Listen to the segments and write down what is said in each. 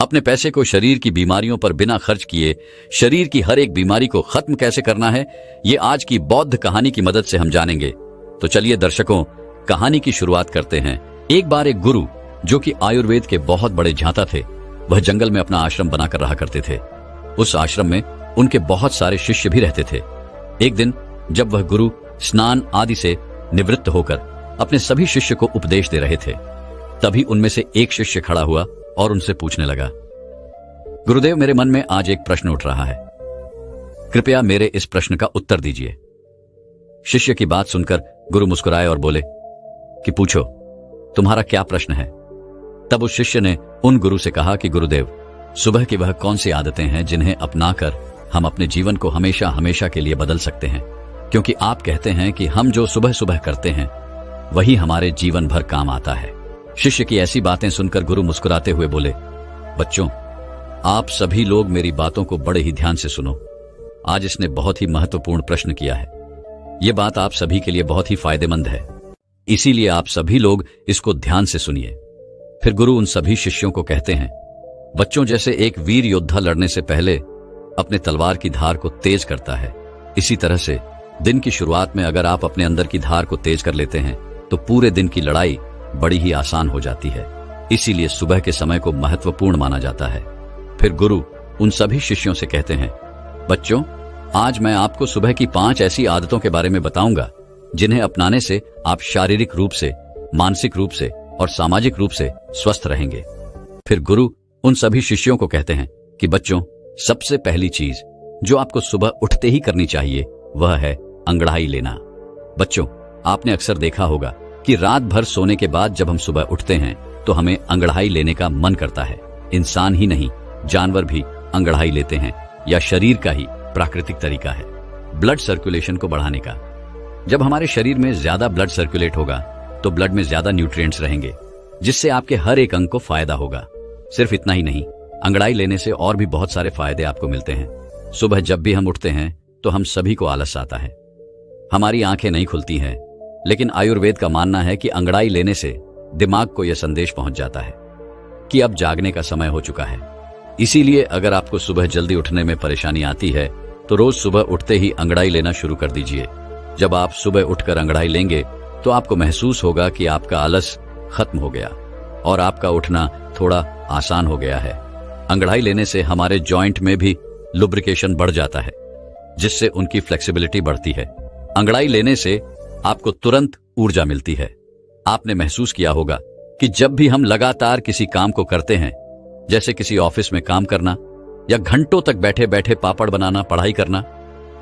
अपने पैसे को शरीर की बीमारियों पर बिना खर्च किए शरीर की हर एक बीमारी को खत्म कैसे करना है, ये आज की बौद्ध कहानी की मदद से हम जानेंगे। तो चलिए दर्शकों, कहानी की शुरुआत करते हैं। एक बार एक गुरु जो कि आयुर्वेद के बहुत बड़े झांता थे, वह जंगल में अपना आश्रम बनाकर रहा करते थे। उस आश्रम में उनके बहुत सारे शिष्य भी रहते थे। एक दिन जब वह गुरु स्नान आदि से निवृत्त होकर अपने सभी शिष्य को उपदेश दे रहे थे, तभी उनमें से एक शिष्य खड़ा हुआ और उनसे पूछने लगा, गुरुदेव, मेरे मन में आज एक प्रश्न उठ रहा है, कृपया मेरे इस प्रश्न का उत्तर दीजिए। शिष्य की बात सुनकर गुरु मुस्कुराए और बोले कि पूछो, तुम्हारा क्या प्रश्न है। तब उस शिष्य ने उन गुरु से कहा कि गुरुदेव, सुबह की वह कौन सी आदतें हैं जिन्हें अपनाकर हम अपने जीवन को हमेशा हमेशा के लिए बदल सकते हैं, क्योंकि आप कहते हैं कि हम जो सुबह सुबह करते हैं वही हमारे जीवन भर काम आता है। शिष्य की ऐसी बातें सुनकर गुरु मुस्कुराते हुए बोले, बच्चों, आप सभी लोग मेरी बातों को बड़े ही ध्यान से सुनो। आज इसने बहुत ही महत्वपूर्ण प्रश्न किया है। यह बात आप सभी के लिए बहुत ही फायदेमंद है, इसीलिए आप सभी लोग इसको ध्यान से सुनिए। फिर गुरु उन सभी शिष्यों को कहते हैं, बच्चों, जैसे एक वीर योद्धा लड़ने से पहले अपने तलवार की धार को तेज करता है, इसी तरह से दिन की शुरुआत में अगर आप अपने अंदर की धार को तेज कर लेते हैं तो पूरे दिन की लड़ाई बड़ी ही आसान हो जाती है। इसीलिए सुबह के समय को महत्वपूर्ण माना जाता है। फिर गुरु उन सभी शिष्यों से कहते हैं, बच्चों, आज मैं आपको सुबह की 5 ऐसी आदतों के बारे में बताऊंगा जिन्हें अपनाने से आप शारीरिक रूप से, मानसिक रूप से और सामाजिक रूप से स्वस्थ रहेंगे। फिर गुरु उन सभी शिष्यों को कहते हैं कि बच्चों, सबसे पहली चीज जो आपको सुबह उठते ही करनी चाहिए वह है अंगड़ाई लेना। बच्चों, आपने अक्सर देखा होगा कि रात भर सोने के बाद जब हम सुबह उठते हैं तो हमें अंगड़ाई लेने का मन करता है। इंसान ही नहीं, जानवर भी अंगड़ाई लेते हैं, या शरीर का ही प्राकृतिक तरीका है ब्लड सर्कुलेशन को बढ़ाने का। जब हमारे शरीर में ज्यादा ब्लड सर्कुलेट होगा तो ब्लड में ज्यादा न्यूट्रिएंट्स रहेंगे, जिससे आपके हर एक अंग को फायदा होगा। सिर्फ इतना ही नहीं, अंगड़ाई लेने से और भी बहुत सारे फायदे आपको मिलते हैं। सुबह जब भी हम उठते हैं तो हम सभी को आलस आता है, हमारी आंखें नहीं खुलती हैं, लेकिन आयुर्वेद का मानना है कि अंगड़ाई लेने से दिमाग को यह संदेश पहुंच जाता है कि अब जागने का समय हो चुका है। इसीलिए अगर आपको सुबह जल्दी उठने में परेशानी आती है तो रोज सुबह उठते ही अंगड़ाई लेना शुरू कर दीजिए। जब आप सुबह उठकर अंगड़ाई लेंगे तो आपको महसूस होगा कि आपका आलस खत्म हो गया और आपका उठना थोड़ा आसान हो गया है। अंगड़ाई लेने से हमारे जॉइंट में भी लुब्रिकेशन बढ़ जाता है, जिससे उनकी फ्लेक्सिबिलिटी बढ़ती है। अंगड़ाई लेने से आपको तुरंत ऊर्जा मिलती है। आपने महसूस किया होगा कि जब भी हम लगातार किसी काम को करते हैं, जैसे किसी ऑफिस में काम करना या घंटों तक बैठे बैठे पापड़ बनाना, पढ़ाई करना,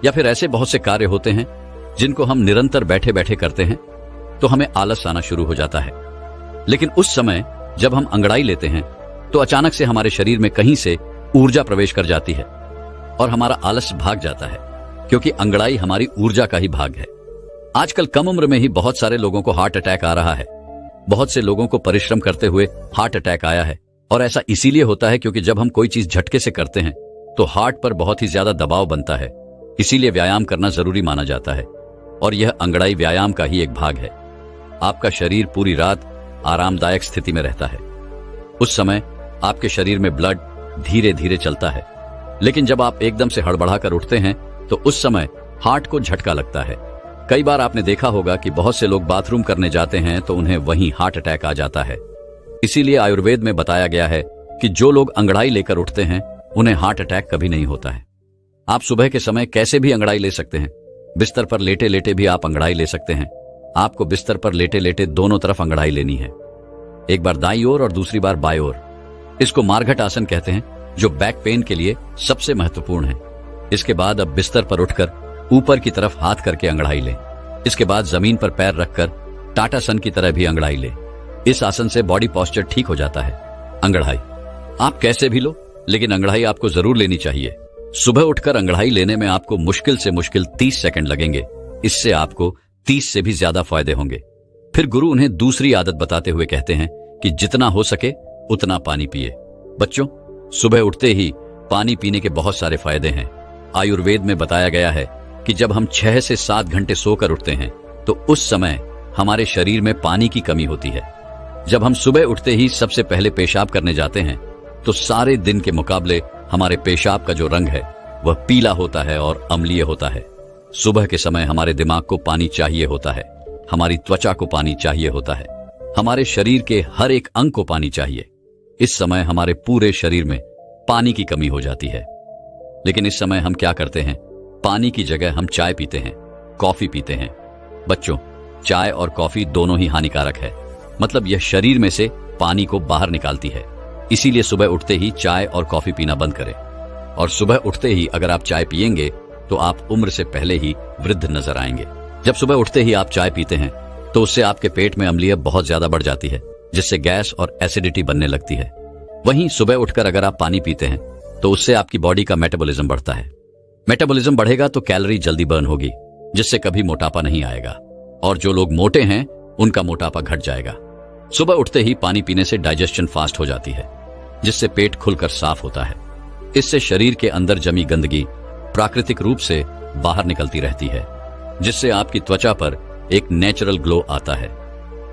या फिर ऐसे बहुत से कार्य होते हैं जिनको हम निरंतर बैठे बैठे करते हैं, तो हमें आलस आना शुरू हो जाता है। लेकिन उस समय जब हम अंगड़ाई लेते हैं तो अचानक से हमारे शरीर में कहीं से ऊर्जा प्रवेश कर जाती है और हमारा आलस भाग जाता है, क्योंकि अंगड़ाई हमारी ऊर्जा का ही भाग है। आजकल कम उम्र में ही बहुत सारे लोगों को हार्ट अटैक आ रहा है। बहुत से लोगों को परिश्रम करते हुए हार्ट अटैक आया है, और ऐसा इसीलिए होता है क्योंकि जब हम कोई चीज झटके से करते हैं तो हार्ट पर बहुत ही ज्यादा दबाव बनता है। इसीलिए व्यायाम करना जरूरी माना जाता है, और यह अंगड़ाई व्यायाम का ही एक भाग है। आपका शरीर पूरी रात आरामदायक स्थिति में रहता है। उस समय आपके शरीर में ब्लड धीरे धीरे चलता है, लेकिन जब आप एकदम से हड़बड़ाकर उठते हैं तो उस समय हार्ट को झटका लगता है। कई बार आपने देखा होगा कि बहुत से लोग बाथरूम करने जाते हैं तो उन्हें वहीं हार्ट अटैक आ जाता है। इसीलिए आयुर्वेद में बताया गया है कि जो लोग अंगड़ाई लेकर उठते हैं उन्हें हार्ट अटैक कभी नहीं होता है। आप सुबह के समय कैसे भी अंगड़ाई ले सकते हैं। बिस्तर पर लेटे लेटे भी आप अंगड़ाई ले सकते हैं। आपको बिस्तर पर लेटे लेटे दोनों तरफ अंगड़ाई लेनी है, एक बार दाईं ओर और दूसरी बार बाईं ओर। इसको मारघट आसन कहते हैं, जो बैक पेन के लिए सबसे महत्वपूर्ण है। इसके बाद अब बिस्तर पर उठकर ऊपर की तरफ हाथ करके अंगड़ाई लें। इसके बाद जमीन पर पैर रखकर टाटासन की तरह भी अंगड़ाई लें। इस आसन से बॉडी पोस्चर ठीक हो जाता है। अंगड़ाई आप कैसे भी लो, लेकिन अंगड़ाई आपको जरूर लेनी चाहिए। सुबह उठकर अंगड़ाई लेने में आपको मुश्किल से मुश्किल 30 सेकंड लगेंगे। इससे आपको 30 से भी ज्यादा फायदे होंगे। फिर गुरु उन्हें दूसरी आदत बताते हुए कहते हैं कि जितना हो सके उतना पानी पिए। बच्चों, सुबह उठते ही पानी पीने के बहुत सारे फायदे हैं। आयुर्वेद में बताया गया है कि जब हम 6 से 7 घंटे सोकर उठते हैं तो उस समय हमारे शरीर में पानी की कमी होती है। जब हम सुबह उठते ही सबसे पहले पेशाब करने जाते हैं तो सारे दिन के मुकाबले हमारे पेशाब का जो रंग है वह पीला होता है और अम्लीय होता है। सुबह के समय हमारे दिमाग को पानी चाहिए होता है, हमारी त्वचा को पानी चाहिए होता है, हमारे शरीर के हर एक अंग को पानी चाहिए। इस समय हमारे पूरे शरीर में पानी की कमी हो जाती है। लेकिन इस समय हम क्या करते हैं? पानी की जगह हम चाय पीते हैं, कॉफी पीते हैं। बच्चों, चाय और कॉफी दोनों ही हानिकारक है, मतलब यह शरीर में से पानी को बाहर निकालती है। इसीलिए सुबह उठते ही चाय और कॉफी पीना बंद करें। और सुबह उठते ही अगर आप चाय पिएंगे तो आप उम्र से पहले ही वृद्ध नजर आएंगे। जब सुबह उठते ही आप चाय पीते हैं तो उससे आपके पेट में अम्लीय बहुत ज्यादा बढ़ जाती है, जिससे गैस और एसिडिटी बनने लगती है। वहीं सुबह उठकर अगर आप पानी पीते हैं तो उससे आपकी बॉडी का मेटाबॉलिज्म बढ़ता है। मेटाबॉलिज्म बढ़ेगा तो कैलोरी जल्दी बर्न होगी, जिससे कभी मोटापा नहीं आएगा। और जो लोग मोटे हैं उनका मोटापा घट जाएगा। सुबह उठते ही पानी पीने से डाइजेशन फास्ट हो जाती है, जिससे पेट खुलकर साफ होता है। इससे शरीर के अंदर जमी गंदगी प्राकृतिक रूप से बाहर निकलती रहती है, जिससे आपकी त्वचा पर एक नेचुरल ग्लो आता है।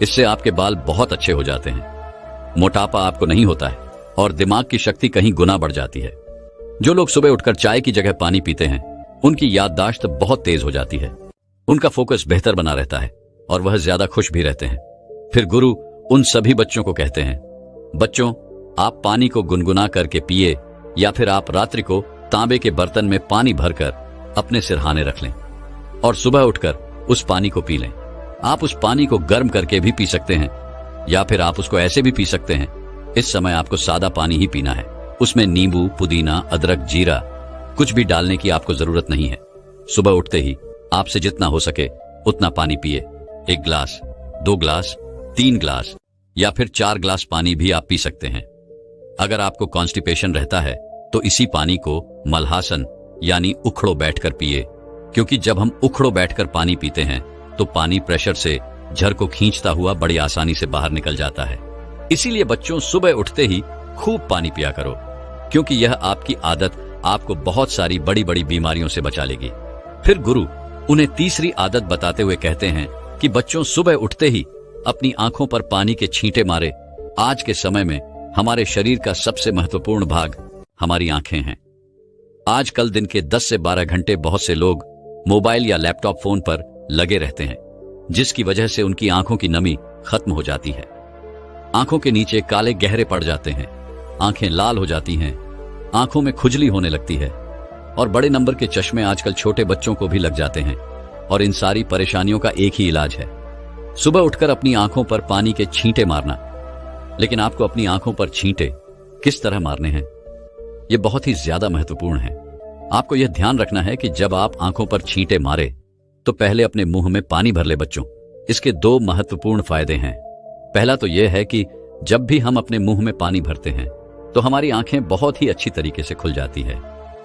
इससे आपके बाल बहुत अच्छे हो जाते हैं, मोटापा आपको नहीं होता है और दिमाग की शक्ति कहीं गुना बढ़ जाती है। जो लोग सुबह उठकर चाय की जगह पानी पीते हैं उनकी याददाश्त बहुत तेज हो जाती है, उनका फोकस बेहतर बना रहता है और वह ज्यादा खुश भी रहते हैं। फिर गुरु उन सभी बच्चों को कहते हैं, बच्चों, आप पानी को गुनगुना करके पिए या फिर आप रात्रि को तांबे के बर्तन में पानी भरकर अपने सिरहाने रख लें और सुबह उठकर उस पानी को पी लें। आप उस पानी को गर्म करके भी पी सकते हैं या फिर आप उसको ऐसे भी पी सकते हैं। इस समय आपको सादा पानी ही पीना है, उसमें नींबू, पुदीना, अदरक, जीरा कुछ भी डालने की आपको जरूरत नहीं है। सुबह उठते ही आपसे जितना हो सके उतना पानी पिए। 1 ग्लास, 2 ग्लास, 3 ग्लास या फिर 4 ग्लास पानी भी आप पी सकते हैं। अगर आपको कॉन्स्टिपेशन रहता है तो इसी पानी को मलहासन यानी उखड़ो बैठकर पिए, क्योंकि जब हम उखड़ो बैठकर पानी पीते हैं तो पानी प्रेशर से झर को खींचता हुआ बड़ी आसानी से बाहर निकल जाता है। इसीलिए बच्चों, सुबह उठते ही खूब पानी पिया करो, क्योंकि यह आपकी आदत आपको बहुत सारी बड़ी बड़ी बीमारियों से बचा लेगी। फिर गुरु उन्हें तीसरी आदत बताते हुए कहते हैं कि बच्चों, सुबह उठते ही अपनी आंखों पर पानी के छींटे मारे। आज के समय में हमारे शरीर का सबसे महत्वपूर्ण भाग हमारी आंखें हैं। आजकल दिन के 10 से 12 घंटे बहुत से लोग मोबाइल या लैपटॉप फोन पर लगे रहते हैं, जिसकी वजह से उनकी आंखों की नमी खत्म हो जाती है। आंखों के नीचे काले गहरे पड़ जाते हैं, आंखें लाल हो जाती हैं, आंखों में खुजली होने लगती है और बड़े नंबर के चश्मे आजकल छोटे बच्चों को भी लग जाते हैं। और इन सारी परेशानियों का एक ही इलाज है, सुबह उठकर अपनी आंखों पर पानी के छींटे मारना। लेकिन आपको अपनी आंखों पर छींटे किस तरह मारने हैं, यह बहुत ही ज्यादा महत्वपूर्ण है। आपको यह ध्यान रखना है कि जब आप आंखों पर छींटे मारे तो पहले अपने मुंह में पानी भर ले बच्चों। इसके 2 महत्वपूर्ण फायदे हैं। पहला तो यह है कि जब भी हम अपने मुंह में पानी भरते हैं तो हमारी आंखें बहुत ही अच्छी तरीके से खुल जाती है,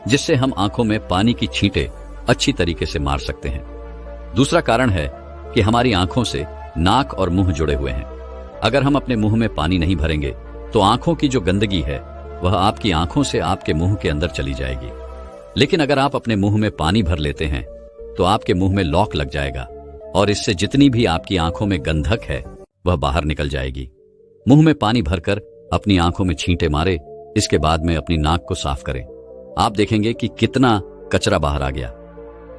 जिससे हम आंखों में पानी की छींटे अच्छी तरीके से मार सकते हैं। दूसरा कारण है कि हमारी आंखों से नाक और मुंह जुड़े हुए हैं। अगर हम अपने मुंह में पानी नहीं भरेंगे तो आंखों की जो गंदगी है वह आपकी आंखों से आपके मुंह के अंदर चली जाएगी। लेकिन अगर आप अपने मुंह में पानी भर लेते हैं तो आपके मुंह में लॉक लग जाएगा और इससे जितनी भी आपकी आंखों में गंधक है वह बाहर निकल जाएगी। मुंह में पानी भरकर अपनी आंखों में छींटे मारे, इसके बाद में अपनी नाक को साफ करें। आप देखेंगे कि कितना कचरा बाहर आ गया।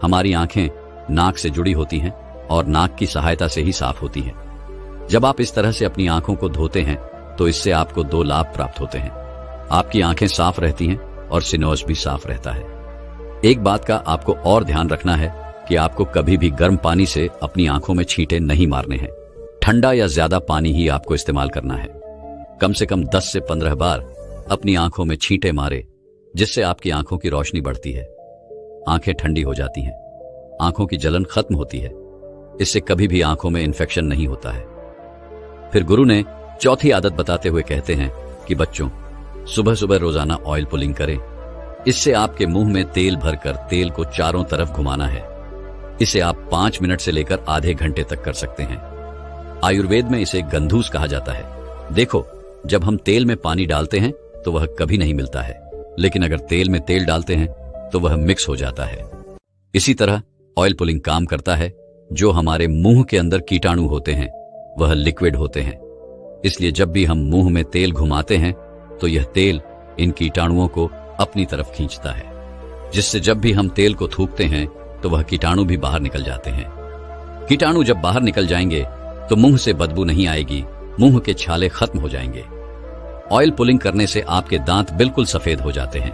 हमारी आंखें नाक से जुड़ी होती हैं और नाक की सहायता से ही साफ होती हैं। जब आप इस तरह से अपनी आंखों को धोते हैं तो इससे आपको 2 लाभ प्राप्त होते हैं। आपकी आंखें साफ रहती हैं और सिनोस भी साफ रहता है। एक बात का आपको और ध्यान रखना है कि आपको कभी भी गर्म पानी से अपनी आंखों में छींटे नहीं मारने हैं। ठंडा या ज्यादा पानी ही आपको इस्तेमाल करना है। कम से कम 10 से 15 बार अपनी आंखों में छींटे मारे, जिससे आपकी आंखों की रोशनी बढ़ती है, आंखें ठंडी हो जाती हैं, आंखों की जलन खत्म होती है। इससे कभी भी आंखों में इन्फेक्शन नहीं होता है। फिर गुरु ने चौथी आदत बताते हुए कहते हैं कि बच्चों, सुबह सुबह रोजाना ऑयल पुलिंग करें। इससे आपके मुंह में तेल भरकर तेल को चारों तरफ घुमाना है। इसे आप 5 मिनट से लेकर आधे घंटे तक कर सकते हैं। आयुर्वेद में इसे गंधूस कहा जाता है। देखो, जब हम तेल में पानी डालते हैं तो वह कभी नहीं मिलता है, लेकिन अगर तेल में तेल डालते हैं तो वह मिक्स हो जाता है। इसी तरह ऑयल पुलिंग काम करता है। जो हमारे मुंह के अंदर कीटाणु होते हैं वह लिक्विड होते हैं। इसलिए जब भी हम मुंह में तेल घुमाते हैं तो यह तेल इन कीटाणुओं को अपनी तरफ खींचता है, जिससे जब भी हम तेल को थूकते हैं तो वह कीटाणु भी बाहर निकल जाते हैं। कीटाणु जब बाहर निकल जाएंगे तो मुंह से बदबू नहीं आएगी, मुंह के छाले खत्म हो जाएंगे। ऑयल पुलिंग करने से आपके दांत बिल्कुल सफेद हो जाते हैं,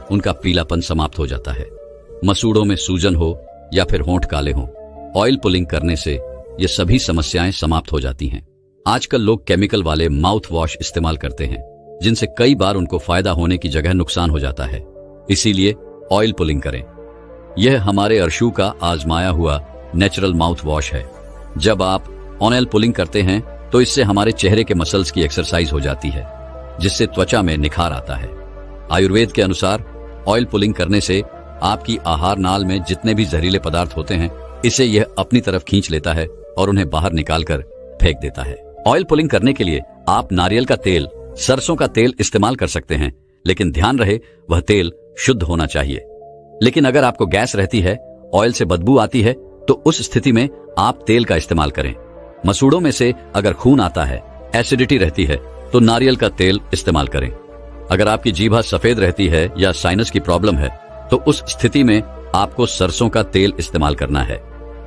उनका पीलापन समाप्त हो जाता है। मसूड़ों में सूजन हो या फिर होंठ काले हों, ऑयल पुलिंग करने से ये सभी समस्याएं समाप्त हो जाती हैं। आजकल लोग केमिकल वाले माउथ वॉश इस्तेमाल करते हैं, जिनसे कई बार उनको फायदा होने की जगह नुकसान हो जाता है। इसीलिए ऑयल पुलिंग करें। यह हमारे अर्शु का आजमाया हुआ नेचुरल माउथ वॉश है। जब आप ऑयल पुलिंग करते हैं तो इससे हमारे चेहरे के मसल्स की एक्सरसाइज हो जाती है, जिससे त्वचा में निखार आता है। आयुर्वेद के अनुसार ऑयल पुलिंग करने से आपकी आहार नाल में जितने भी जहरीले पदार्थ होते हैं, इसे यह अपनी तरफ खींच लेता है और उन्हें बाहर निकालकर फेंक देता है। ऑयल पुलिंग करने के लिए आप नारियल का तेल, सरसों का तेल इस्तेमाल कर सकते हैं, लेकिन ध्यान रहे वह तेल शुद्ध होना चाहिए। लेकिन अगर आपको गैस रहती है, ऑयल से बदबू आती है, तो उस स्थिति में आप तेल का इस्तेमाल करें। मसूड़ों में से अगर खून आता है, एसिडिटी रहती है, तो नारियल का तेल इस्तेमाल करें। अगर आपकी जीभा सफेद रहती है या साइनस की प्रॉब्लम है, तो उस स्थिति में आपको सरसों का तेल इस्तेमाल करना है।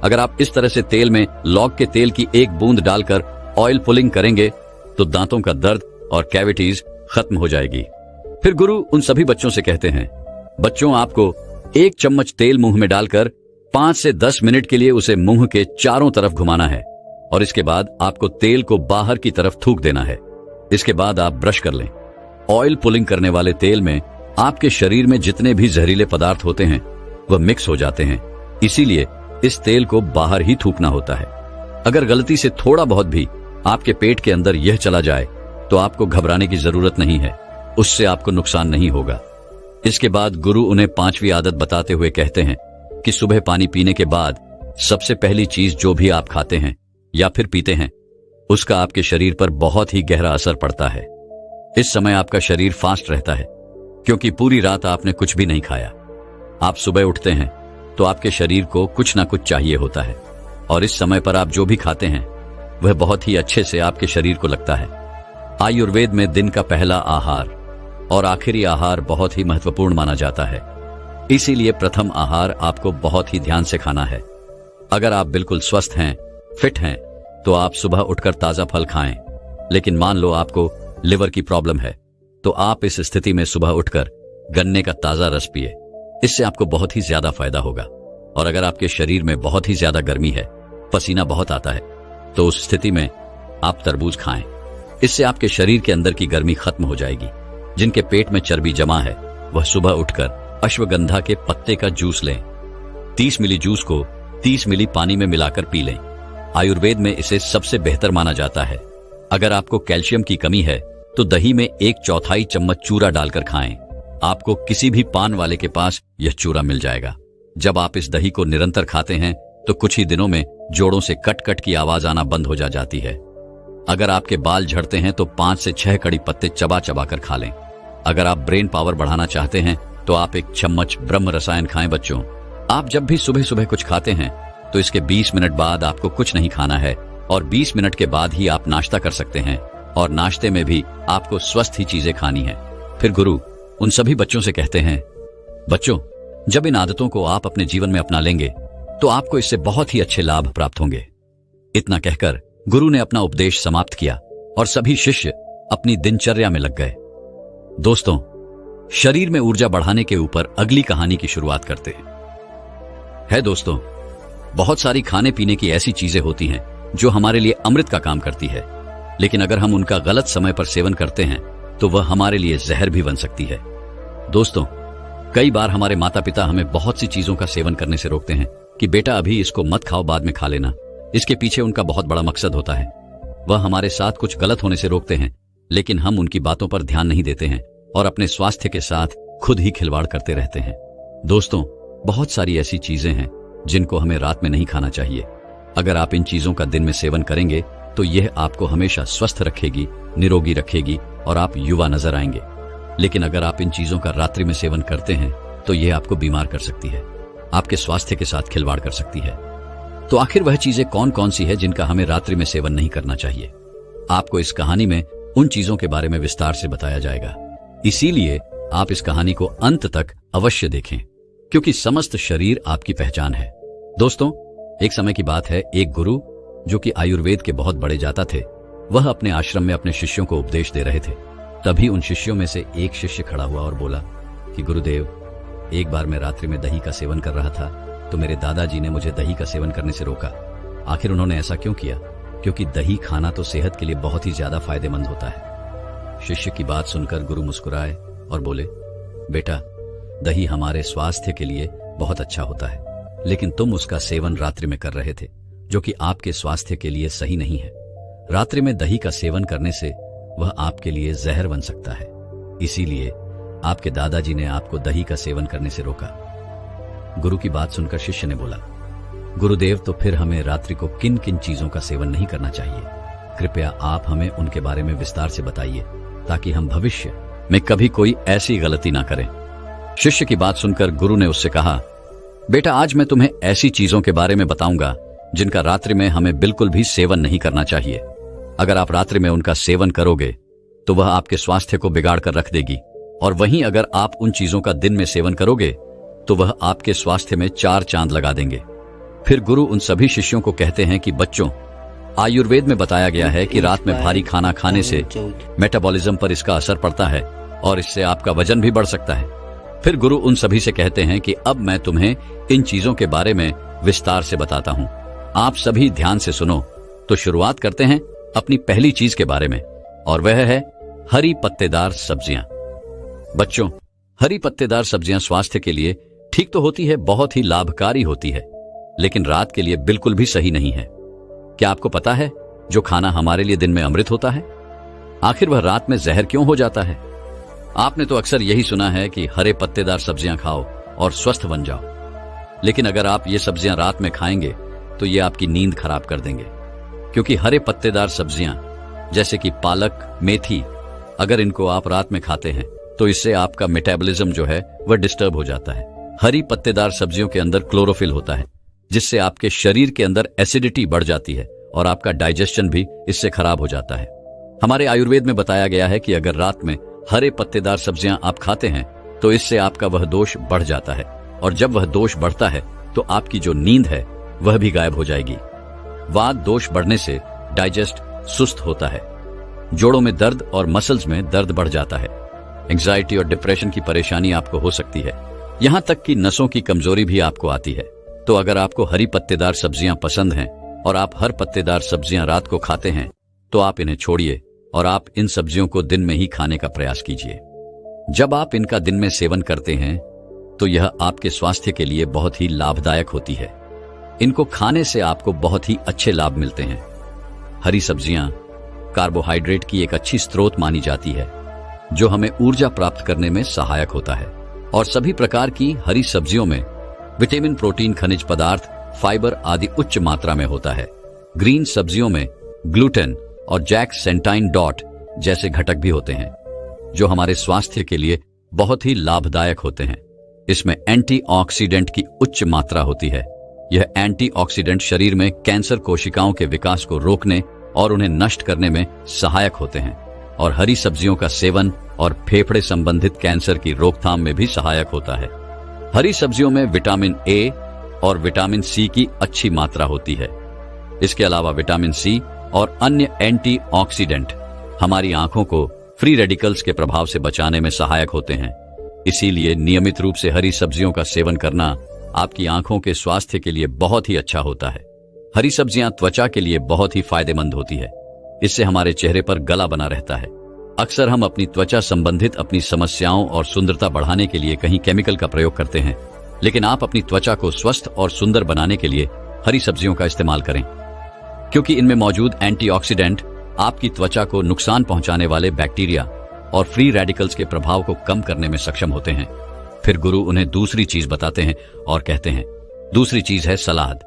अगर आप इस तरह से तेल में लौंग के तेल की एक बूंद डालकर ऑयल पुलिंग करेंगे तो दांतों का दर्द और कैविटीज खत्म हो जाएगी। फिर गुरु उन सभी बच्चों से कहते हैं, बच्चों आपको 1 चम्मच तेल मुंह में डालकर 5 से 10 मिनट के लिए उसे मुंह के चारों तरफ घुमाना है और इसके बाद आपको तेल को बाहर की तरफ थूक देना है। इसके बाद आप ब्रश कर लें। ऑयल पुलिंग करने वाले तेल में आपके शरीर में जितने भी जहरीले पदार्थ होते हैं वह मिक्स हो जाते हैं, इसीलिए इस तेल को बाहर ही थूकना होता है। अगर गलती से थोड़ा बहुत भी आपके पेट के अंदर यह चला जाए तो आपको घबराने की जरूरत नहीं है, उससे आपको नुकसान नहीं होगा। इसके बाद गुरु उन्हें 5वीं आदत बताते हुए कहते हैं कि सुबह पानी पीने के बाद सबसे पहली चीज जो भी आप खाते हैं या फिर पीते हैं, उसका आपके शरीर पर बहुत ही गहरा असर पड़ता है। इस समय आपका शरीर फास्ट रहता है, क्योंकि पूरी रात आपने कुछ भी नहीं खाया। आप सुबह उठते हैं तो आपके शरीर को कुछ ना कुछ चाहिए होता है, और इस समय पर आप जो भी खाते हैं वह बहुत ही अच्छे से आपके शरीर को लगता है। आयुर्वेद में दिन का पहला आहार और आखिरी आहार बहुत ही महत्वपूर्ण माना जाता है, इसीलिए प्रथम आहार आपको बहुत ही ध्यान से खाना है। अगर आप बिल्कुल स्वस्थ हैं, फिट हैं, तो आप सुबह उठकर ताजा फल खाएं। लेकिन मान लो आपको लिवर की प्रॉब्लम है, तो आप इस स्थिति में सुबह उठकर गन्ने का ताजा रस पिए, इससे आपको बहुत ही ज्यादा फायदा होगा। और अगर आपके शरीर में बहुत ही ज्यादा गर्मी है, पसीना बहुत आता है, तो उस स्थिति में आप तरबूज खाएं, इससे आपके शरीर के अंदर की गर्मी खत्म हो जाएगी। जिनके पेट में चर्बी जमा है वह सुबह उठकर अश्वगंधा के पत्ते का जूस लें। 30 मिली जूस को 30 मिली पानी में मिलाकर पी लें। आयुर्वेद में इसे सबसे बेहतर माना जाता है। अगर आपको कैल्शियम की कमी है तो दही में 1/4 चम्मच चूरा डालकर खाएं। आपको किसी भी पान वाले के पास यह चूरा मिल जाएगा। जब आप इस दही को निरंतर खाते हैं तो कुछ ही दिनों में जोड़ों से कट कट की आवाज आना बंद हो जाती है। अगर आपके बाल झड़ते हैं तो 5 से 6 कड़ी पत्ते चबा चबा कर खा लें। अगर आप ब्रेन पावर बढ़ाना चाहते हैं तो आप 1 चम्मच ब्रह्म रसायन खाएं। बच्चों, आप जब भी सुबह सुबह कुछ खाते हैं तो इसके 20 मिनट बाद आपको कुछ नहीं खाना है, और 20 मिनट के बाद ही आप नाश्ता कर सकते हैं, और नाश्ते में भी आपको स्वस्थ ही चीजें खानी है। फिर गुरु उन सभी बच्चों से कहते हैं, बच्चों, जब इन आदतों को आप अपने जीवन में अपना लेंगे तो आपको इससे बहुत ही अच्छे लाभ प्राप्त होंगे। इतना कहकर गुरु ने अपना उपदेश समाप्त किया और सभी शिष्य अपनी दिनचर्या में लग गए। दोस्तों, शरीर में ऊर्जा बढ़ाने के ऊपर अगली कहानी की शुरुआत करते हैं। दोस्तों, बहुत सारी खाने पीने की ऐसी चीजें होती हैं जो हमारे लिए अमृत का काम करती है, लेकिन अगर हम उनका गलत समय पर सेवन करते हैं तो वह हमारे लिए जहर भी बन सकती है। दोस्तों, कई बार हमारे माता पिता हमें बहुत सी चीजों का सेवन करने से रोकते हैं कि बेटा अभी इसको मत खाओ, बाद में खा लेना। इसके पीछे उनका बहुत बड़ा मकसद होता है। वह हमारे साथ कुछ गलत होने से रोकते हैं, लेकिन हम उनकी बातों पर ध्यान नहीं देते हैं और अपने स्वास्थ्य के साथ खुद ही खिलवाड़ करते रहते हैं। दोस्तों, बहुत सारी ऐसी चीजें हैं जिनको हमें रात में नहीं खाना चाहिए। अगर आप इन चीजों का दिन में सेवन करेंगे तो यह आपको हमेशा स्वस्थ रखेगी, निरोगी रखेगी और आप युवा नजर आएंगे। लेकिन अगर आप इन चीजों का रात्रि में सेवन करते हैं तो यह आपको बीमार कर सकती है, आपके स्वास्थ्य के साथ खिलवाड़ कर सकती है। तो आखिर वह चीजें कौन कौन सी है जिनका हमें रात्रि में सेवन नहीं करना चाहिए? आपको इस कहानी में उन चीजों के बारे में विस्तार से बताया जाएगा। इसीलिए आप इस कहानी को अंत तक अवश्य देखें, क्योंकि समस्त शरीर आपकी पहचान है। दोस्तों, एक समय की बात है, एक गुरु जो कि आयुर्वेद के बहुत बड़े जाता थे, वह अपने आश्रम में अपने शिष्यों को उपदेश दे रहे थे। तभी उन शिष्यों में से एक शिष्य खड़ा हुआ और बोला कि गुरुदेव, एक बार मैं रात्रि में दही का सेवन कर रहा था तो मेरे दादाजी ने मुझे दही का सेवन करने से रोका। आखिर उन्होंने ऐसा क्यों किया? क्योंकि दही खाना तो सेहत के लिए बहुत ही ज्यादा फायदेमंद होता है। शिष्य की बात सुनकर गुरु मुस्कुराए और बोले, बेटा, दही हमारे स्वास्थ्य के लिए बहुत अच्छा होता है, लेकिन तुम उसका सेवन रात्रि में कर रहे थे, जो कि आपके स्वास्थ्य के लिए सही नहीं है। रात्रि में दही का सेवन करने से वह आपके लिए जहर बन सकता है। इसीलिए आपके दादाजी ने आपको दही का सेवन करने से रोका। गुरु की बात सुनकर शिष्य ने बोला, गुरुदेव, तो फिर हमें रात्रि को किन किन चीजों का सेवन नहीं करना चाहिए? कृपया आप हमें उनके बारे में विस्तार से बताइए, ताकि हम भविष्य में कभी कोई ऐसी गलती ना करें। शिष्य की बात सुनकर गुरु ने उससे कहा, बेटा, आज मैं तुम्हें ऐसी चीजों के बारे में बताऊंगा जिनका रात्रि में हमें बिल्कुल भी सेवन नहीं करना चाहिए। अगर आप रात्रि में उनका सेवन करोगे तो वह आपके स्वास्थ्य को बिगाड़ कर रख देगी, और वहीं अगर आप उन चीजों का दिन में सेवन करोगे तो वह आपके स्वास्थ्य में 4 चांद लगा देंगे। फिर गुरु उन सभी शिष्यों को कहते हैं कि बच्चों, आयुर्वेद में बताया गया है कि रात में भारी खाना खाने से मेटाबॉलिज्म पर इसका असर पड़ता है और इससे आपका वजन भी बढ़ सकता है। फिर गुरु उन सभी से कहते हैं कि अब मैं तुम्हें इन चीजों के बारे में विस्तार से बताता हूं, आप सभी ध्यान से सुनो। तो शुरुआत करते हैं अपनी पहली चीज के बारे में, और वह है हरी पत्तेदार सब्जियां। बच्चों, हरी पत्तेदार सब्जियां स्वास्थ्य के लिए ठीक तो होती है, बहुत ही लाभकारी होती है, लेकिन रात के लिए बिल्कुल भी सही नहीं है। क्या आपको पता है, जो खाना हमारे लिए दिन में अमृत होता है, आखिर वह रात में जहर क्यों हो जाता है? आपने तो अक्सर यही सुना है कि हरे पत्तेदार सब्जियां खाओ और स्वस्थ बन जाओ, लेकिन अगर आप ये सब्जियां रात में खाएंगे तो ये आपकी नींद खराब कर देंगे, क्योंकि हरे पत्तेदार सब्जियां जैसे कि पालक, मेथी, अगर इनको आप रात में खाते हैं तो इससे आपका मेटाबॉलिज्म जो है वह डिस्टर्ब हो जाता है। हरी पत्तेदार सब्जियों के अंदर क्लोरोफिल होता है, जिससे आपके शरीर के अंदर एसिडिटी बढ़ जाती है और आपका डाइजेशन भी इससे खराब हो जाता है। हमारे आयुर्वेद में बताया गया है कि अगर रात में हरे पत्तेदार सब्जियां आप खाते हैं तो इससे आपका वह दोष बढ़ जाता है, और जब वह दोष बढ़ता है तो आपकी जो नींद है वह भी गायब हो जाएगी। वात दोष बढ़ने से डाइजेस्ट सुस्त होता है, जोड़ों में दर्द और मसल्स में दर्द बढ़ जाता है, एंजाइटी और डिप्रेशन की परेशानी आपको हो सकती है, यहां तक कि नसों की कमजोरी भी आपको आती है। तो अगर आपको हरी पत्तेदार सब्जियां पसंद हैं और आप हर पत्तेदार सब्जियां रात को खाते हैं तो आप इन्हें छोड़िए और आप इन सब्जियों को दिन में ही खाने का प्रयास कीजिए। जब आप इनका दिन में सेवन करते हैं तो यह आपके स्वास्थ्य के लिए बहुत ही लाभदायक होती है। इनको खाने से आपको बहुत ही अच्छे लाभ मिलते हैं। हरी सब्जियां कार्बोहाइड्रेट की एक अच्छी स्रोत मानी जाती है, जो हमें ऊर्जा प्राप्त करने में सहायक होता है, और सभी प्रकार की हरी सब्जियों में विटामिन, प्रोटीन, खनिज पदार्थ, फाइबर आदि उच्च मात्रा में होता है। ग्रीन सब्जियों में ग्लूटेन और जैक्सेंटाइन डॉट जैसे घटक भी होते हैं, जो हमारे स्वास्थ्य के लिए बहुत ही लाभदायक होते हैं। इसमें एंटीऑक्सीडेंट की उच्च मात्रा होती है। यह एंटीऑक्सीडेंट शरीर में कैंसर कोशिकाओं के विकास को रोकने और उन्हें नष्ट करने में सहायक होते हैं, और हरी सब्जियों का सेवन और फेफड़े संबंधित कैंसर की रोकथाम में भी सहायक होता है। हरी सब्जियों में विटामिन ए और विटामिन सी की अच्छी मात्रा होती है। इसके अलावा विटामिन सी और अन्य एंटीऑक्सीडेंट हमारी आंखों को फ्री रेडिकल्स के प्रभाव से बचाने में सहायक होते हैं। इसीलिए नियमित रूप से हरी सब्जियों का सेवन करना आपकी आंखों के स्वास्थ्य के लिए बहुत ही अच्छा होता है। हरी सब्जियां त्वचा के लिए बहुत ही फायदेमंद होती है। इससे हमारे चेहरे पर गला बना रहता है। अक्सर हम अपनी त्वचा संबंधित अपनी समस्याओं और सुंदरता बढ़ाने के लिए कहीं केमिकल का प्रयोग करते हैं, लेकिन आप अपनी त्वचा को स्वस्थ और सुंदर बनाने के लिए हरी सब्जियों का इस्तेमाल करें, क्योंकि इनमें मौजूद एंटीऑक्सीडेंट आपकी त्वचा को नुकसान पहुंचाने वाले बैक्टीरिया और फ्री रेडिकल्स के प्रभाव को कम करने में सक्षम होते हैं। फिर गुरु उन्हें दूसरी चीज बताते हैं और कहते हैं, दूसरी चीज है सलाद।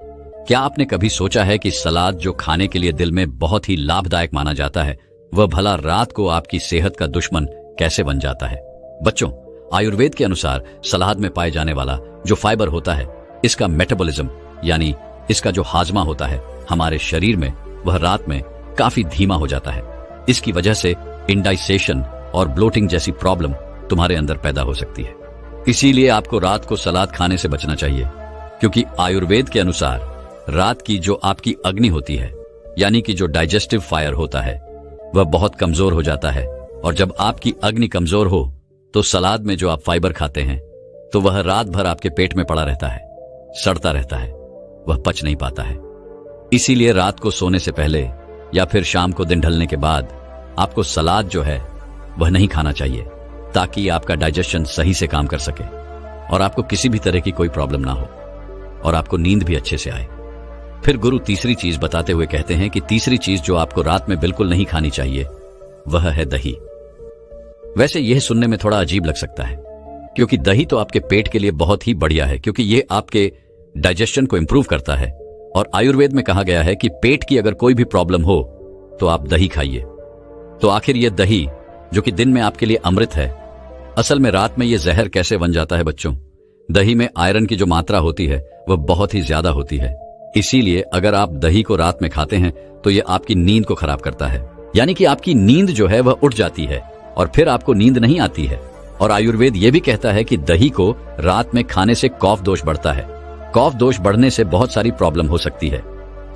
क्या आपने कभी सोचा है कि सलाद जो खाने के लिए दिल में बहुत ही लाभदायक माना जाता है, वह भला रात को आपकी सेहत का दुश्मन कैसे बन जाता है? बच्चों, आयुर्वेद के अनुसार सलाद में पाए जाने वाला जो फाइबर होता है, इसका मेटाबॉलिज्म यानी इसका जो हाजमा होता है हमारे शरीर में, वह रात में काफी धीमा हो जाता है। इसकी वजह से इंडाइजेशन और ब्लोटिंग जैसी प्रॉब्लम तुम्हारे अंदर पैदा हो सकती है। इसीलिए आपको रात को सलाद खाने से बचना चाहिए, क्योंकि आयुर्वेद के अनुसार रात की जो आपकी अग्नि होती है, यानी कि जो डाइजेस्टिव फायर होता है, वह बहुत कमजोर हो जाता है। और जब आपकी अग्नि कमजोर हो तो सलाद में जो आप फाइबर खाते हैं तो वह रात भर आपके पेट में पड़ा रहता है, सड़ता रहता है, वह पच नहीं पाता है। इसीलिए रात को सोने से पहले या फिर शाम को दिन ढलने के बाद आपको सलाद जो है वह नहीं खाना चाहिए, ताकि आपका डाइजेशन सही से काम कर सके और आपको किसी भी तरह की कोई प्रॉब्लम ना हो और आपको नींद भी अच्छे से आए। फिर गुरु तीसरी चीज बताते हुए कहते हैं कि तीसरी चीज जो आपको रात में बिल्कुल नहीं खानी चाहिए वह है दही। वैसे यह सुनने में थोड़ा अजीब लग सकता है, क्योंकि दही तो आपके पेट के लिए बहुत ही बढ़िया है, क्योंकि यह आपके डाइजेशन को इंप्रूव करता है। और आयुर्वेद में कहा गया है कि पेट की अगर कोई भी प्रॉब्लम हो तो आप दही खाइए। तो आखिर यह दही जो कि दिन में आपके लिए अमृत है, असल में रात में यह जहर कैसे बन जाता है बच्चों? दही में आयरन की जो मात्रा होती है वह बहुत ही ज्यादा होती है। इसीलिए अगर आप दही को रात में खाते हैं तो यह आपकी नींद को खराब करता है, यानी कि आपकी नींद जो है वह उठ जाती है और फिर आपको नींद नहीं आती है। और आयुर्वेद यह भी कहता है कि दही को रात में खाने से कफ दोष बढ़ता है। कफ दोष बढ़ने से बहुत सारी प्रॉब्लम हो सकती है,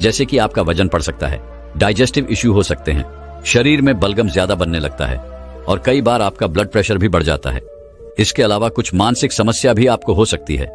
जैसे कि आपका वजन बढ़ सकता है, डाइजेस्टिव इश्यू हो सकते हैं, शरीर में बलगम ज्यादा बनने लगता है और कई बार आपका ब्लड प्रेशर भी बढ़ जाता है। इसके अलावा कुछ मानसिक समस्या भी आपको हो सकती है,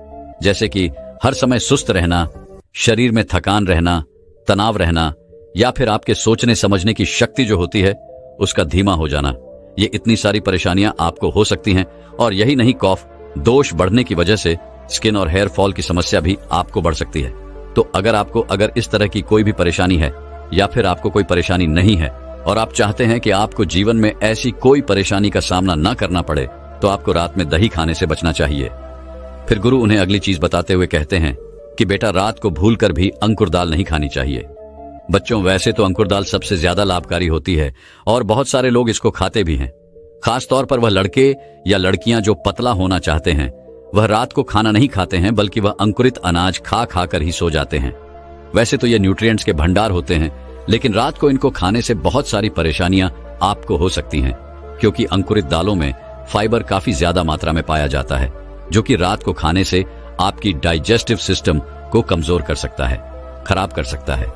जैसे कि हर समय सुस्त रहना, शरीर में थकान रहना, तनाव रहना, या फिर आपके सोचने समझने की शक्ति जो होती है उसका धीमा हो जाना। ये इतनी सारी परेशानियां आपको हो सकती हैं। और यही नहीं, कफ दोष बढ़ने की वजह से स्किन और हेयर फॉल की समस्या भी आपको बढ़ सकती है। तो अगर इस तरह की कोई भी परेशानी है या फिर आपको कोई परेशानी नहीं है और आप चाहते हैं कि आपको जीवन में ऐसी कोई परेशानी का सामना न करना पड़े, तो आपको रात में दही खाने से बचना चाहिए। फिर गुरु उन्हें अगली चीज बताते हुए कहते हैं कि बेटा, रात को भूलकर भी अंकुर दाल नहीं खानी चाहिए। बच्चों, वैसे तो अंकुर दाल सबसे ज्यादा लाभकारी होती है और बहुत सारे लोग इसको खाते भी हैं। खासतौर पर वह लड़के या लड़कियां जो पतला होना चाहते हैं, वह रात को खाना नहीं खाते हैं, बल्कि वह अंकुरित अनाज खा खा कर ही सो जाते हैं। वैसे तो ये न्यूट्रिएंट्स के भंडार होते हैं, लेकिन रात को इनको खाने से बहुत सारी परेशानियां आपको हो सकती हैं, क्योंकि अंकुरित दालों में फाइबर काफी ज्यादा मात्रा में पाया जाता है, जो कि रात को खाने से आपकी डाइजेस्टिव सिस्टम को कमजोर कर सकता है, खराब कर सकता है।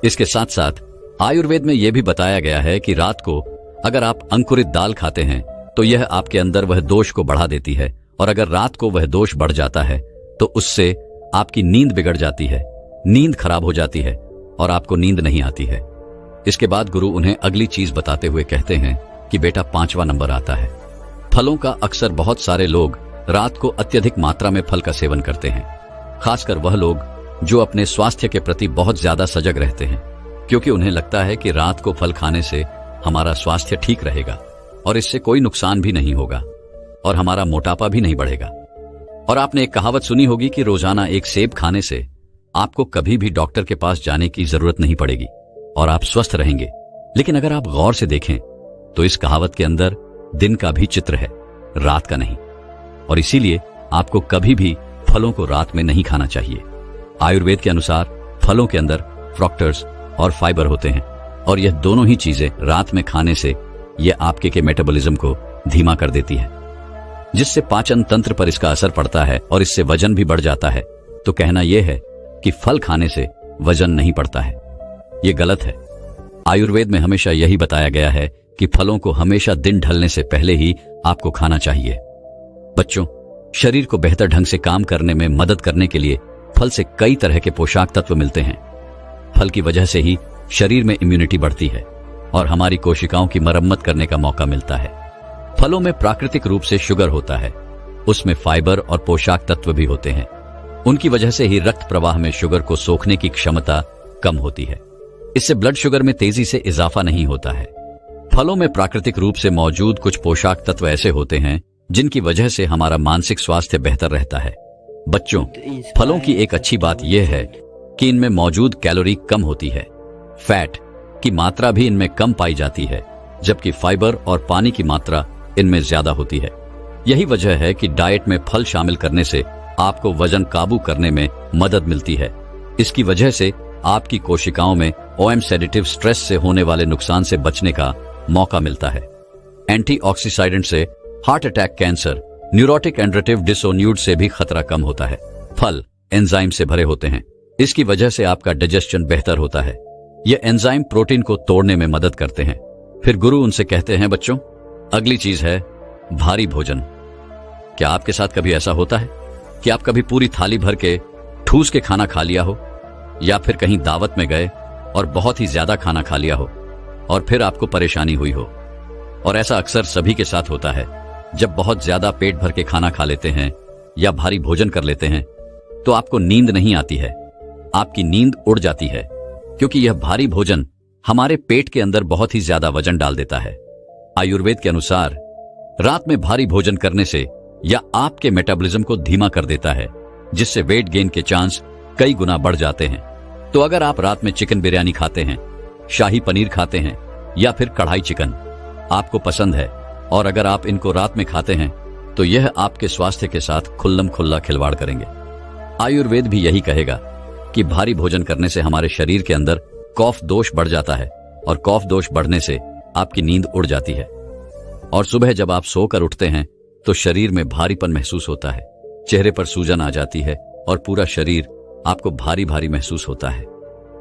इसके साथ साथ आयुर्वेद में यह भी बताया गया है कि रात को अगर आप अंकुरित दाल खाते हैं तो यह आपके अंदर वह दोष को बढ़ा देती है, और अगर रात को वह दोष बढ़ जाता है तो उससे आपकी नींद बिगड़ जाती है, नींद खराब हो जाती है और आपको नींद नहीं आती है। इसके बाद गुरु उन्हें अगली चीज बताते हुए कहते हैं कि बेटा, 5वां नंबर आता है फलों का। अक्सर बहुत सारे लोग रात को अत्यधिक मात्रा में फल का सेवन करते हैं, खासकर वह लोग जो अपने स्वास्थ्य के प्रति बहुत ज्यादा सजग रहते हैं, क्योंकि उन्हें लगता है कि रात को फल खाने से हमारा स्वास्थ्य ठीक रहेगा और इससे कोई नुकसान भी नहीं होगा और हमारा मोटापा भी नहीं बढ़ेगा। और आपने एक कहावत सुनी होगी कि रोजाना एक सेब खाने से आपको कभी भी डॉक्टर के पास जाने की जरूरत नहीं पड़ेगी और आप स्वस्थ रहेंगे। लेकिन अगर आप गौर से देखें तो इस कहावत के अंदर दिन का भी चित्र है, रात का नहीं, और इसीलिए आपको कभी भी फलों को रात में नहीं खाना चाहिए। आयुर्वेद के अनुसार फलों के अंदर फ्रक्टोज और फाइबर होते हैं, और यह दोनों ही चीजें रात में खाने से यह आपके के मेटाबॉलिज्म को धीमा कर देती है, जिससे पाचन तंत्र पर इसका असर पड़ता है और इससे वजन भी बढ़ जाता है। तो कहना यह है कि फल खाने से वजन नहीं बढ़ता है, यह गलत है। आयुर्वेद में हमेशा यही बताया गया है कि फलों को हमेशा दिन ढलने से पहले ही आपको खाना चाहिए। बच्चों, शरीर को बेहतर ढंग से काम करने में मदद करने के लिए फल से कई तरह के पोषक तत्व मिलते हैं। फल की वजह से ही शरीर में इम्यूनिटी बढ़ती है और हमारी कोशिकाओं की मरम्मत करने का मौका मिलता है। फलों में प्राकृतिक रूप से शुगर होता है, उसमें फाइबर और पोषक तत्व भी होते हैं। उनकी वजह से ही रक्त प्रवाह में शुगर को सोखने की क्षमता कम होती है। इससे ब्लड शुगर में तेजी से इजाफा नहीं होता है। फलों में प्राकृतिक रूप से मौजूद कुछ पोषक तत्व ऐसे होते हैं जिनकी वजह से हमारा मानसिक स्वास्थ्य बेहतर रहता है। बच्चों, फलों की एक अच्छी बात यह है कि इनमें मौजूद कैलोरी कम होती है, फैट की मात्रा भी इनमें कम पाई जाती है, जबकि फाइबर और पानी की मात्रा इनमें ज्यादा होती है। यही वजह है कि डाइट में फल शामिल करने से आपको वजन काबू करने में मदद मिलती है। इसकी वजह से आपकी कोशिकाओं में ओएक्सीडेटिव स्ट्रेस से होने वाले नुकसान से बचने का मौका मिलता है। एंटीऑक्सीडेंट से हार्ट अटैक, कैंसर, न्यूरोटिक एंड्रेटिव डिसोन्यूड से भी खतरा कम होता है। फल एंजाइम से भरे होते हैं, इसकी वजह से आपका डाइजेशन बेहतर होता है। ये एंजाइम प्रोटीन को तोड़ने में मदद करते हैं। फिर गुरु उनसे कहते हैं, बच्चों अगली चीज है भारी भोजन। क्या आपके साथ कभी ऐसा होता है कि आप कभी पूरी थाली भर के ठूस के खाना खा लिया हो, या फिर कहीं दावत में गए और बहुत ही ज्यादा खाना खा लिया हो और फिर आपको परेशानी हुई हो? और ऐसा अक्सर सभी के साथ होता है। जब बहुत ज्यादा पेट भर के खाना खा लेते हैं या भारी भोजन कर लेते हैं तो आपको नींद नहीं आती है, आपकी नींद उड़ जाती है, क्योंकि यह भारी भोजन हमारे पेट के अंदर बहुत ही ज्यादा वजन डाल देता है। आयुर्वेद के अनुसार रात में भारी भोजन करने से या आपके मेटाबॉलिज्म को धीमा कर देता है, जिससे वेट गेन के चांस कई गुना बढ़ जाते हैं। तो अगर आप रात में चिकन बिरयानी खाते हैं, शाही पनीर खाते हैं या फिर कढ़ाई चिकन आपको पसंद है, और अगर आप इनको रात में खाते हैं तो यह आपके स्वास्थ्य के साथ खुल्लम खुल्ला खिलवाड़ करेंगे। आयुर्वेद भी यही कहेगा कि भारी भोजन करने से हमारे शरीर के अंदर कफ दोष बढ़ जाता है, और कफ दोष बढ़ने से आपकी नींद उड़ जाती है, और सुबह जब आप सोकर उठते हैं तो शरीर में भारीपन महसूस होता है, चेहरे पर सूजन आ जाती है और पूरा शरीर आपको भारी भारी महसूस होता है।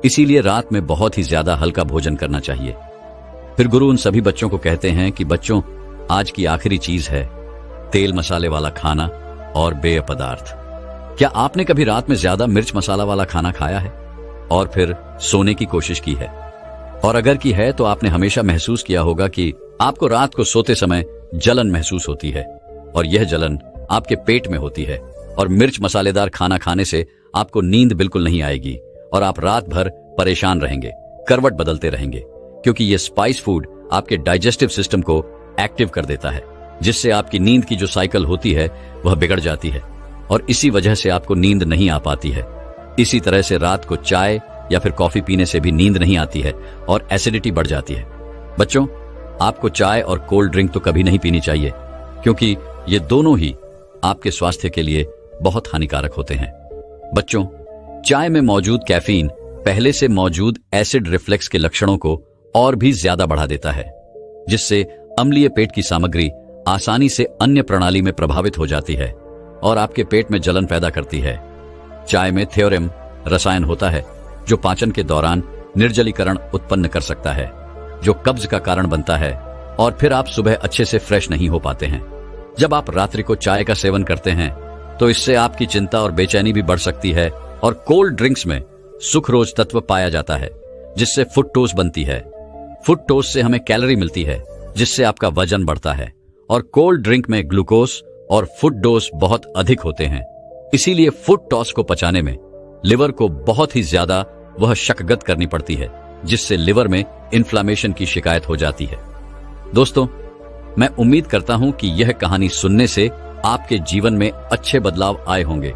इसीलिए रात में बहुत ही ज्यादा हल्का भोजन करना चाहिए। फिर गुरु उन सभी बच्चों को कहते हैं कि बच्चों आज की आखिरी चीज है तेल मसाले वाला खाना और पेय पदार्थ। क्या आपने कभी रात में ज्यादा मिर्च मसाला वाला खाना खाया है और फिर सोने की कोशिश की है? और अगर की है तो आपने हमेशा महसूस किया होगा कि आपको रात को सोते समय जलन महसूस होती है, और यह जलन आपके पेट में होती है, और मिर्च मसालेदार खाना खाने से आपको नींद बिल्कुल नहीं आएगी और आप रात भर परेशान रहेंगे, करवट बदलते रहेंगे, क्योंकि यह स्पाइस फूड आपके डाइजेस्टिव सिस्टम को एक्टिव कर देता है, जिससे आपकी नींद की जो साइकिल होती है वह बिगड़ जाती है, और इसी वजह से आपको नींद नहीं आ पाती है। इसी तरह से रात को चाय या फिर कॉफी पीने से भी नींद नहीं आती है और एसिडिटी बढ़ जाती है। बच्चों आपको चाय और कोल्ड ड्रिंक तो कभी नहीं पीनी चाहिए, क्योंकि ये दोनों ही आपके स्वास्थ्य के लिए बहुत हानिकारक होते हैं। बच्चों चाय में मौजूद कैफीन पहले से मौजूद एसिड रिफ्लेक्स के लक्षणों को और भी ज्यादा बढ़ा देता है, जिससे अम्लीय पेट की सामग्री आसानी से अन्य प्रणाली में प्रभावित हो जाती है और आपके पेट में जलन पैदा करती है। चाय में थ्योरम रसायन होता है जो पाचन के दौरान निर्जलीकरण उत्पन्न कर सकता है, जो कब्ज का कारण बनता है, और फिर आप सुबह अच्छे से फ्रेश नहीं हो पाते हैं। जब आप रात्रि को चाय का सेवन करते हैं तो इससे आपकी चिंता और बेचैनी भी बढ़ सकती है, और कोल्ड ड्रिंक्स में सुक्रोज तत्व पाया जाता है जिससे फ्रुक्टोज बनती है। फ्रुक्टोज से हमें कैलोरी मिलती है जिससे आपका वजन बढ़ता है, और कोल्ड ड्रिंक में ग्लूकोज और फूड डोज बहुत अधिक होते हैं। इसीलिए फूड टॉस को पचाने में लिवर को बहुत ही ज्यादा वह शक्कत करनी पड़ती है, जिससे लिवर में इन्फ्लामेशन की शिकायत हो जाती है। दोस्तों मैं उम्मीद करता हूं कि यह कहानी सुनने से आपके जीवन में अच्छे बदलाव आए होंगे।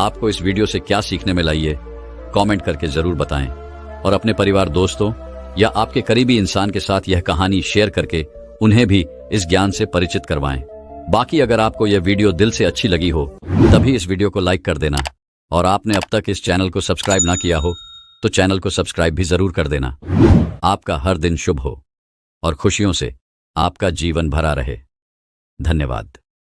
आपको इस वीडियो से क्या सीखने में लाई है कमेंट करके जरूर बताएं, और अपने परिवार दोस्तों या आपके करीबी इंसान के साथ यह कहानी शेयर करके उन्हें भी इस ज्ञान से परिचित करवाएं। बाकी अगर आपको यह वीडियो दिल से अच्छी लगी हो तभी इस वीडियो को लाइक कर देना, और आपने अब तक इस चैनल को सब्सक्राइब ना किया हो तो चैनल को सब्सक्राइब भी जरूर कर देना। आपका हर दिन शुभ हो और खुशियों से आपका जीवन भरा रहे। धन्यवाद।